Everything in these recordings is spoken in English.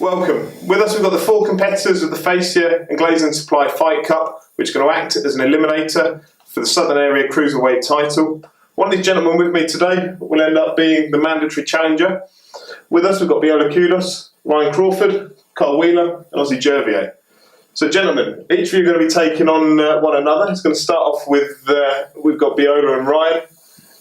Welcome. With us we've got the 4 competitors of the Fascia and Glazing Supply Fight Cup, which are going to act as an eliminator for the Southern Area Cruiserweight title. One of these gentlemen with me today will end up being the mandatory challenger. With us we've got Viola Kudos, Ryan Crawford, Carl Wheeler and Ossie Jervier. So gentlemen, each of you are going to be taking on one another. It's going to start off with, we've got Viola and Ryan,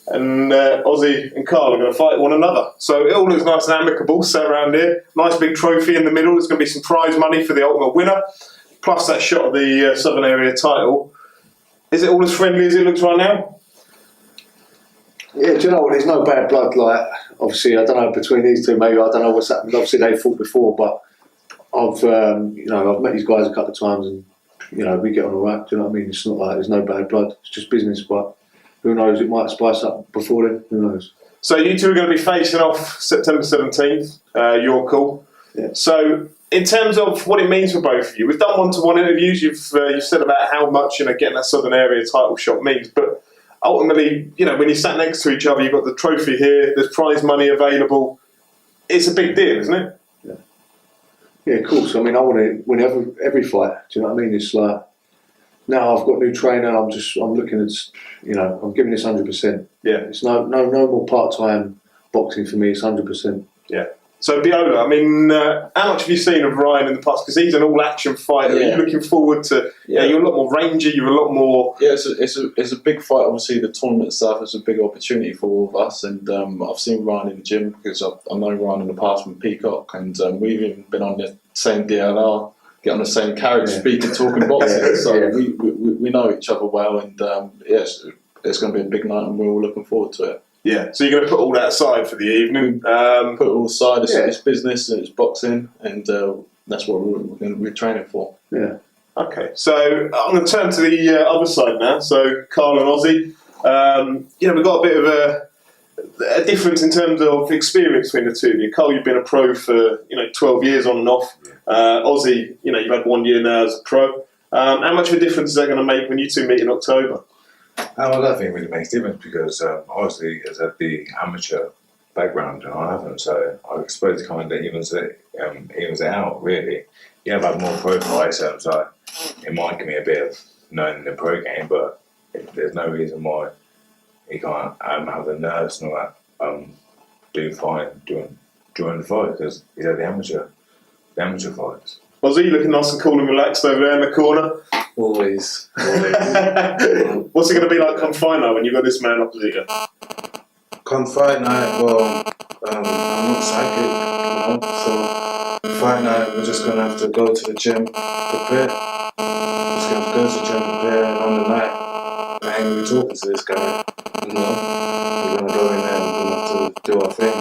and Ossie and Carl are going to fight one another. So it all looks nice and amicable, set around here. Nice big trophy in the middle. There's going to be some prize money for the ultimate winner, plus that shot of the Southern Area title. Is it all as friendly as it looks right now? Yeah, do you know what? There's no bad blood. Like, obviously, I don't know between these two. Maybe I don't know what's happened. Obviously, they fought before, but I've met these guys a couple of times, and we get on all right. Do you know what I mean? It's not like there's no bad blood. It's just business, but who knows? It might spice up before then. Who knows? So you two are going to be facing off September 17th. Your call. Yeah. So in terms of what it means for both of you, we've done one-to-one interviews. You've said about how much getting that Southern Area title shot means, but ultimately, when you sat next to each other, you've got the trophy here. There's prize money available. It's a big deal, isn't it? Yeah. Yeah, of course. I mean, I want to win every fight. Do you know what I mean? It's like, now I've got a new trainer. I'm looking at, I'm giving this 100%. Yeah. It's no more part-time boxing for me. It's 100%. Yeah. So Viola, I mean, how much have you seen of Ryan in the past? Because he's an all-action fighter. Yeah. Are you looking forward to? Yeah, you're a lot more rangy. You're a lot more. Yeah, it's a big fight. Obviously, the tournament itself is a big opportunity for all of us. And I've seen Ryan in the gym because I've known Ryan in the past from Peacock, and we've even been on the same DLR, get on the same carriage, speaking, talking boxing. So we know each other well, and yes, it's going to be a big night, and we're all looking forward to it. Yeah, so you're going to put all that aside for the evening. Put it all aside. It's business and it's boxing, and that's what we're training for. Yeah. Okay, so I'm going to turn to the other side now. So Carl and Ossie, we've got a bit of a difference in terms of experience between the two of you. Carl, you've been a pro for 12 years on and off. Ossie, you've had 1 year now as a pro. How much of a difference is that going to make when you two meet in October? I don't think it really makes a difference because obviously as had the amateur background and I haven't, so I was supposed to kind of evens it out really. Yeah, I've had more pro fights, so it might give me a bit of knowing the pro game, but there's no reason why he can't have the nerves and all that do fine during the fight because he's had the amateur fights. Ossie, looking nice and cool and relaxed over there in the corner. Always. What's it going to be like come fight night when you've got this man opposite you? Come fight night, well, I'm not psychic, so fight night we're just going to have to go to the gym, prepare. Just going to go to the gym, prepare, and on the night, I ain't going to be talking to this guy, we're going to go in there and we're going to have to do our thing.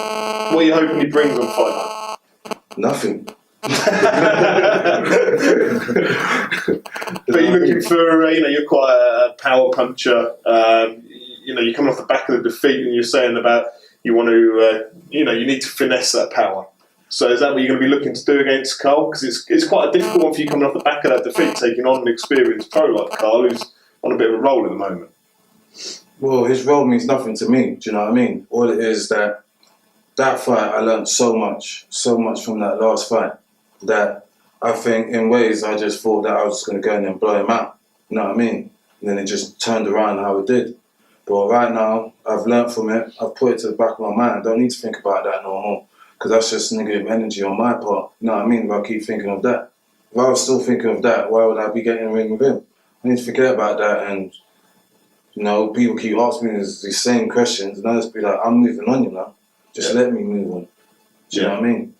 What are you hoping he brings on fight night? Nothing. But you're looking for, you're quite a power puncher. You're coming off the back of the defeat, and you're saying about you want to, you need to finesse that power. So is that what you're going to be looking to do against Carl? Because it's quite a difficult one for you coming off the back of that defeat, taking on an experienced pro like Carl, who's on a bit of a roll at the moment. Well, his role means nothing to me. Do you know what I mean? All it is that fight, I learned so much from that last fight. That I think in ways I just thought that I was just going to go in there and blow him out. You know what I mean? And then it just turned around how it did. But right now, I've learnt from it. I've put it to the back of my mind. I don't need to think about that no more. Because that's just negative energy on my part. You know what I mean? If I keep thinking of that. If I was still thinking of that, why would I be getting in the ring with him? I need to forget about that. And, people keep asking me these same questions. And I just be like, I'm moving on, Just let me move on. Do you know what I mean?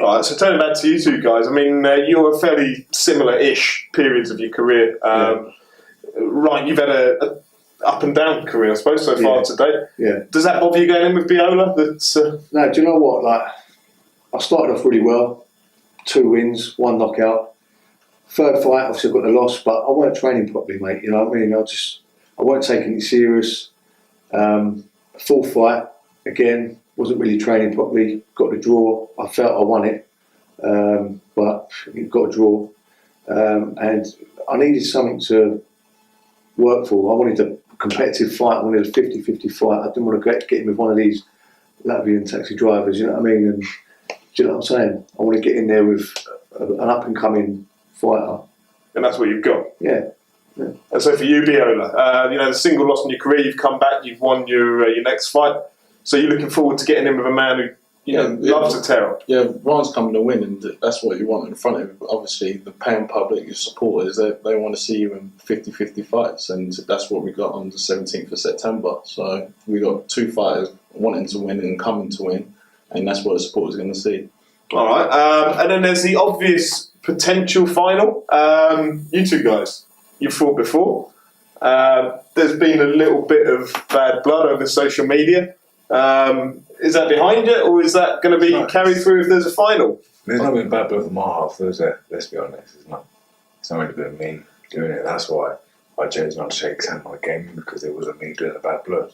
All right, so turning back to you two guys, I mean, you're fairly similar-ish periods of your career. Right, you've had a up and down career, I suppose, so far to date. Yeah. Does that bother you going in with Viola? No, do you know what? Like, I started off really well, 2 wins, 1 knockout. Third fight, obviously I got the loss, but I weren't training properly, mate. You know what I mean? I weren't taking it serious. Fourth fight, again, wasn't really training properly. Got the draw. I felt I won it, but got a draw. And I needed something to work for. I wanted a competitive fight. I wanted a 50-50 fight. I didn't want to get in with one of these Latvian taxi drivers, you know what I mean? And Do you know what I'm saying? I want to get in there with an up and coming fighter. And that's what you've got. Yeah. And so for you, Biola, you know, the single loss in your career, you've come back, you've won your next fight. So you're looking forward to getting in with a man who, you know, loves to tear up. Yeah, Ryan's coming to win, and that's what you want in front of him. Obviously, the paying public, your supporters, they want to see you in 50-50 fights, and that's what we got on the 17th of September. So we got 2 fighters wanting to win and coming to win, and that's what the supporters are going to see. All right. And then there's the obvious potential final. You two guys, you've fought before. There's been a little bit of bad blood over social media. Is that behind it, or is that going to be carried through if there's a final? There's not been bad blood from my half, is there? Let's be honest, it's not. It's not really been me doing it. That's why I chose not to shake his hand when I came in, because it wasn't me doing the bad blood.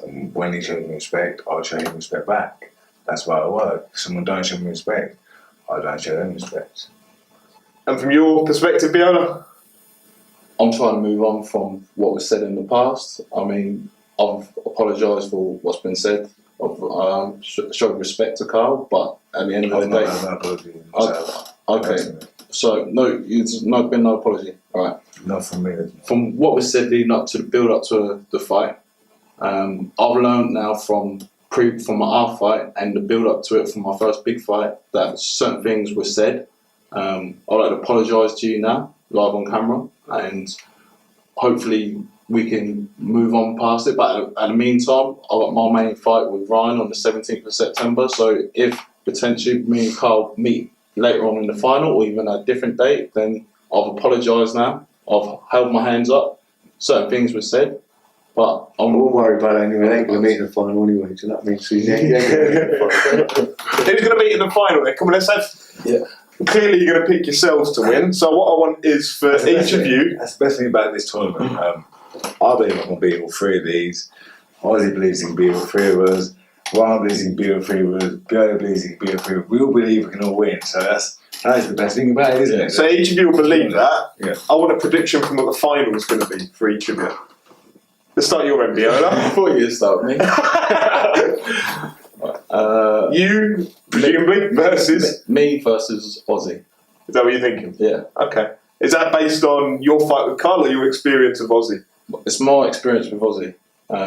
And when he showed me respect, I'll show him respect back. That's why I work. If someone don't show me respect, I don't show them respect. And from your perspective, Biola? I'm trying to move on from what was said in the past. I mean, I've apologised for what's been said. I've showed respect to Carl, but at the end of the day, No apology myself. okay. Personally. So no, it's not been no apology. All right. Not from me. From what was said leading up to the build up to the fight, I've learned now from our fight and the build up to it from my first big fight that certain things were said. I'd like to apologise to you now, live on camera, and hopefully we can move on past it. But at the meantime, I've got my main fight with Ryan on the 17th of September. So if potentially me and Carl meet later on in the final or even a different date, then I've apologised now. I've held my hands up. Certain things were said, but I won't worry about it anyway. They ain't going to meet in the final anyway. Do you know what I mean? So you ain't going to meet in the final. Who's going to meet in the final then? Come on, let's have... Yeah. Clearly you're going to pick yourselves to win. So what I want is for each of you... That's the best thing about this tournament. I believe I can beat all 3 of these. Ozzy believes he can beat all 3 of us. Ryan believes he can beat all 3 of us. Björn believes he can beat all 3 of us. We all believe we can all win. So that is the best thing about it, isn't it? So each of you will believe that. Yeah. I want a prediction from what the final is going to be for each of you. Let's start your end, Biola. before you start me, You, presumably, versus... me versus Ossie. Is that what you're thinking? Yeah. Okay. Is that based on your fight with Carl or your experience of Ossie? It's my experience with Ossie. I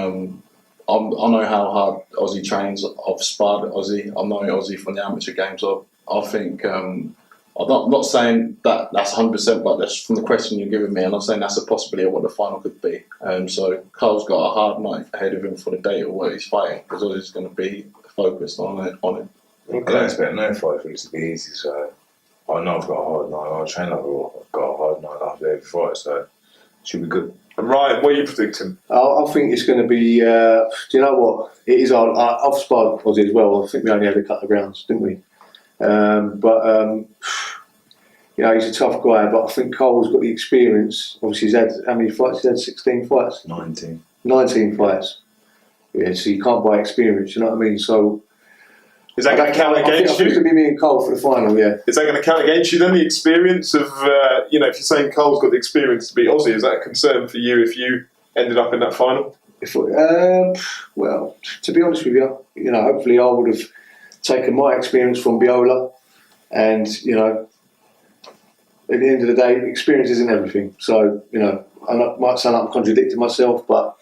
know how hard Ossie trains. I've sparred with Ossie. I know Ossie from the amateur games. I think I'm not saying that that's 100%, but that's from the question you're giving me, and I'm saying that's a possibility of what the final could be. So Carl's got a hard night ahead of him for the date of what he's fighting, because Ossie's going to be focused on it. I don't expect no fight for it to be easy, so I know I've got a hard night. I train like I've got a hard night after every fight, so it should be good. And Ryan, what are you predicting? I think it's going to be. Do you know what? It is hard. I've sparred with Ozzy as well. I think we only had a couple of rounds, didn't we? You know, he's a tough guy, but I think Cole's got the experience. Obviously, he's had how many fights? He's had 16 fights. 19 fights. Yeah, so you can't buy experience. You know what I mean? So. Is that going to count against I think it's you? going to be me and Cole for the final, yeah. Is that going to count against you then, the experience of, you know, if you're saying Cole's got the experience to beat Ossie, is that a concern for you if you ended up in that final? Well, to be honest with you, you know, hopefully I would have taken my experience from Biola, and, you know, at the end of the day, experience isn't everything. So, you know, I might sound like I'm contradicting myself, but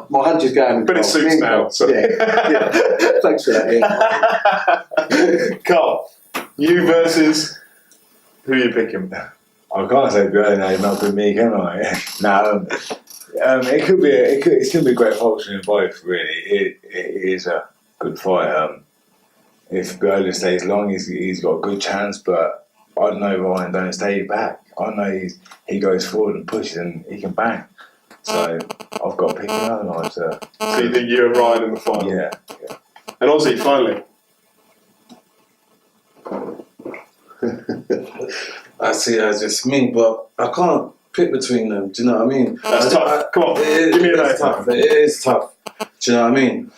my hunch is going with But it Cole. suits now. So. Yeah. Thanks for that, yeah. Carl, you versus... Who are you picking? I can't say Björn now, not with me, can I? No, it could be. It's going to be a great function in both. Really, it is a good fight. If Björn stays long, he's got a good chance. But I know Ryan don't stay back. I know he goes forward and pushes, and he can bang. So I've got to pick another line. So you think you and Ryan in the final? Yeah. And Ossie, finally. I see it as just me, but I can't pick between them. Do you know what I mean? That's tough. Come on, give me a name. Tough. It is tough. Do you know what I mean?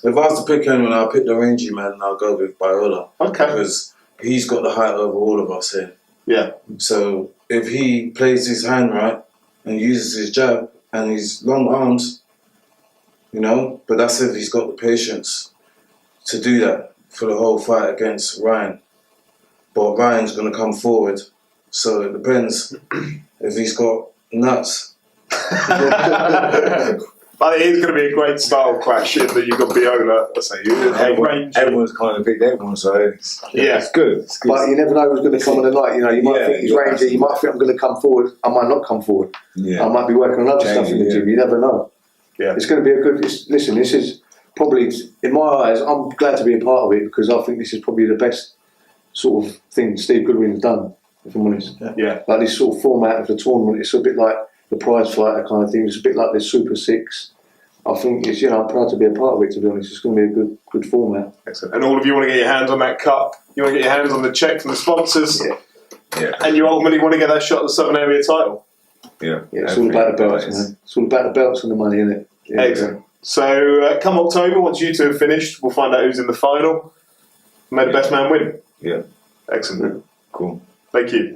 If I was to pick anyone, I'll pick the rangy man and I'll go with Biola. Okay. Because he's got the height over all of us here. Yeah. So if he plays his hand right and uses his jab and his long arms, you know, but that's if he's got the patience to do that. for the whole fight against Ryan, but Ryan's going to come forward, so it depends if he's got nuts. But it is going to be a great style clash in that you've got Viola, I say, Everyone's kind of picked everyone, so it's good. It's good. But you never know who's going to come on the night. You know, you might Yeah, think he's yeah, rangy. You might think I'm going to come forward. I might not come forward. Yeah. I might be working on other stuff in the Yeah. gym. You never know. Yeah. It's going to be a good. Listen, this is probably, in my eyes, I'm glad to be a part of it because I think this is probably the best sort of thing Steve Goodwin's done. If I'm honest, Yeah. like this sort of format of the tournament, it's a bit like the prize fighter kind of thing. It's a bit like the Super Six. I think it's, I'm proud to be a part of it. To be honest, it's going to be a good format. Excellent. And all of you want to get your hands on that cup. You want to get your hands on the check from the sponsors. Yeah. And you ultimately want to get that shot at the Southern Area title. Yeah. It's all about the belts, man. It's all about the belts and the money, isn't it? Yeah, Excellent. So come October, once you two have finished, we'll find out who's in the final. May the best man win. Yeah. Excellent. Cool. Thank you.